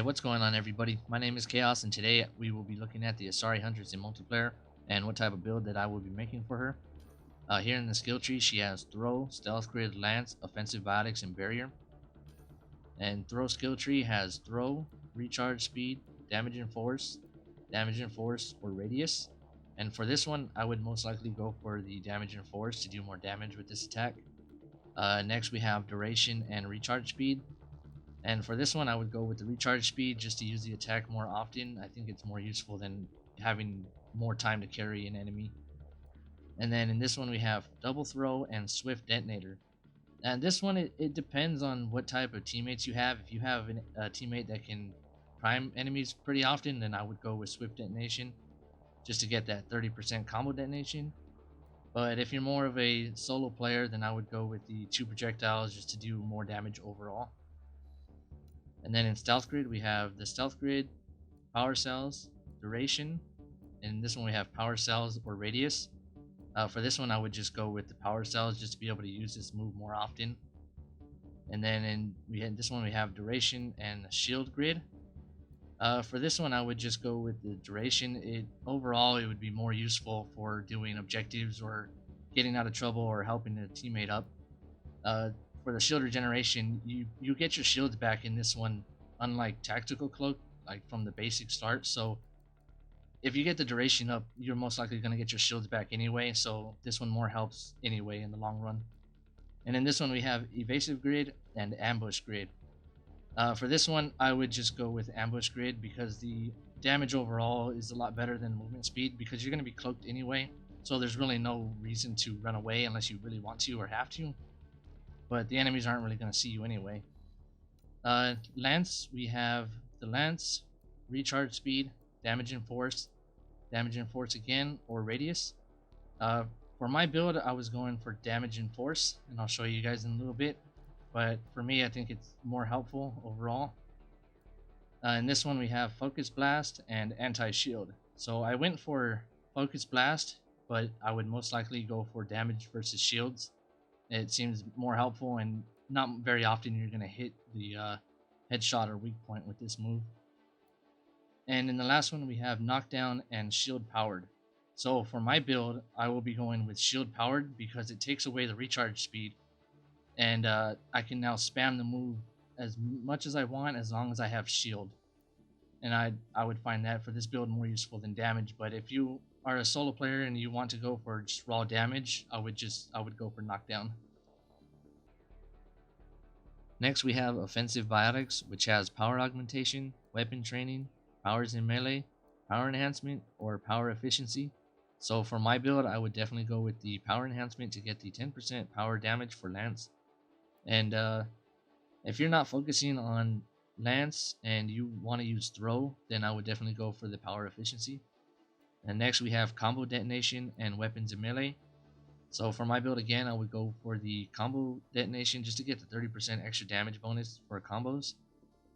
Hey, what's going on, everybody? My name is Chaos, and today we will be looking at the Asari Huntress in multiplayer and what type of build that I will be making for her. Here in the skill tree, she has Throw, Stealth Grid, Lance, Offensive Biotics, and Barrier. And Throw skill tree has Throw, Recharge Speed, Damage and Force, or Radius. And for this one, I would most likely go for the Damage and Force to do more damage with this attack. Next, we have Duration and Recharge Speed. And for this one, I would go with the recharge speed just to use the attack more often. I think it's more useful than having more time to carry an enemy. And then in this one, we have double throw and swift detonator. And this one, it depends on what type of teammates you have. If you have a teammate that can prime enemies pretty often, then I would go with swift detonation just to get that 30% combo detonation. But if you're more of a solo player, then I would go with the two projectiles just to do more damage overall. And then in Stealth Grid, we have the Stealth Grid, Power Cells, Duration. And this one we have Power Cells or Radius. For this one, I would just go with the Power Cells just to be able to use this move more often. And then in this one we have Duration and Shield Grid. For this one, I would just go with the Duration. Overall, it would be more useful for doing objectives or getting out of trouble or helping a teammate up. For the shield regeneration, you get your shields back in this one, unlike tactical cloak, like from the basic start. So if you get the duration up, you're most likely going to get your shields back anyway. So this one more helps anyway in the long run. And in this one, we have evasive grid and ambush grid. For this one, I would just go with ambush grid because the damage overall is a lot better than movement speed because you're going to be cloaked anyway. So there's really no reason to run away unless you really want to or have to. But the enemies aren't really going to see you anyway. Lance, we have the Lance, Recharge Speed, Damage and Force again, or Radius. For my build, I was going for Damage and Force, and I'll show you guys in a little bit. But for me, I think it's more helpful overall. In this one, we have Focus Blast and Anti-Shield. So I went for Focus Blast, but I would most likely go for Damage versus Shields. It seems more helpful, and not very often you're going to hit the headshot or weak point with this move. And in the last one, we have Knockdown and Shield Powered. So for my build, I will be going with Shield Powered because it takes away the recharge speed, and I can now spam the move as much as I want as long as I have Shield. And I would find that for this build more useful than damage. But if you are a solo player and you want to go for just raw damage, I would go for knockdown. Next we have Offensive Biotics, which has Power Augmentation, Weapon Training, Powers in Melee, Power Enhancement, or Power Efficiency. So for my build, I would definitely go with the Power Enhancement to get the 10% power damage for Lance. And if you're not focusing on Lance and you want to use Throw, then I would definitely go for the Power Efficiency. And next we have Combo Detonation and Weapons in Melee. So for my build again, I would go for the Combo Detonation just to get the 30% extra damage bonus for combos.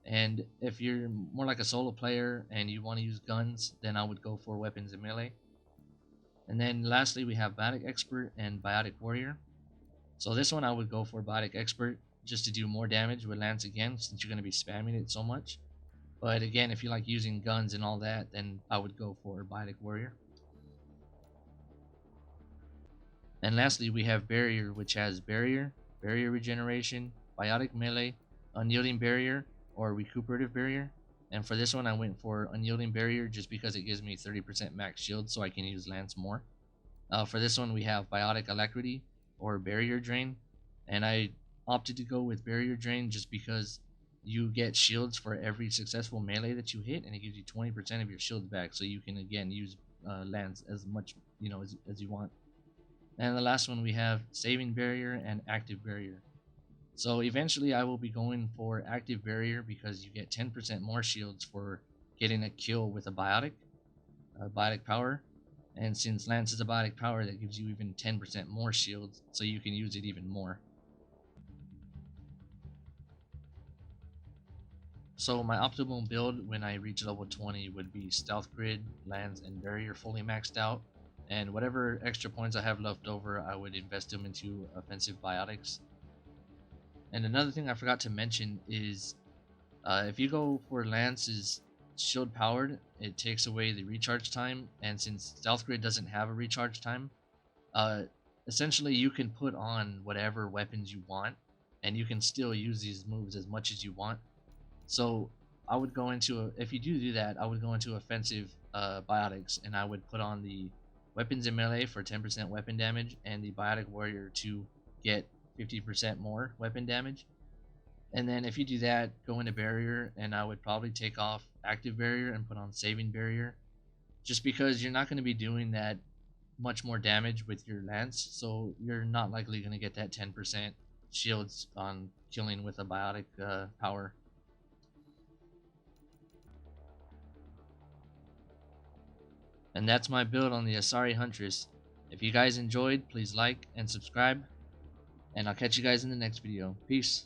And if you're more like a solo player and you want to use guns, then I would go for Weapons in Melee. And then lastly we have Biotic Expert and Biotic Warrior. So this one I would go for Biotic Expert just to do more damage with Lance again, since you're going to be spamming it so much. But again, if you like using guns and all that, then I would go for Biotic Warrior. And lastly, we have Barrier, which has Barrier, Barrier Regeneration, Biotic Melee, Unyielding Barrier, or Recuperative Barrier. And for this one, I went for Unyielding Barrier just because it gives me 30% max shield so I can use Lance more. For this one, we have Biotic Alacrity, or Barrier Drain. And I opted to go with Barrier Drain just because you get shields for every successful melee that you hit, and it gives you 20% of your shields back, so you can again use Lance as much as you want. And the last one we have Saving Barrier and Active Barrier. So eventually I will be going for Active Barrier because you get 10% more shields for getting a kill with a Biotic Power. And since Lance is a Biotic Power, that gives you even 10% more shields, so you can use it even more. So my optimal build when I reach level 20 would be Stealth Grid, Lance, and Barrier fully maxed out. And whatever extra points I have left over, I would invest them into Offensive Biotics. And another thing I forgot to mention is If you go for Lance's shield powered, it takes away the recharge time, and since Stealth Grid doesn't have a recharge time, uh, essentially you can put on whatever weapons you want, and you can still use these moves as much as you want. So I would go into if you do that, I would go into offensive biotics, and I would put on the weapons in melee for 10% weapon damage, and the biotic warrior to get 50% more weapon damage. And then if you do that, go into barrier, and I would probably take off active barrier and put on saving barrier, just because you're not going to be doing that much more damage with your lance, so you're not likely going to get that 10% shields on killing with a biotic power. And that's my build on the Asari Huntress. If you guys enjoyed, please like and subscribe, and I'll catch you guys in the next video. Peace.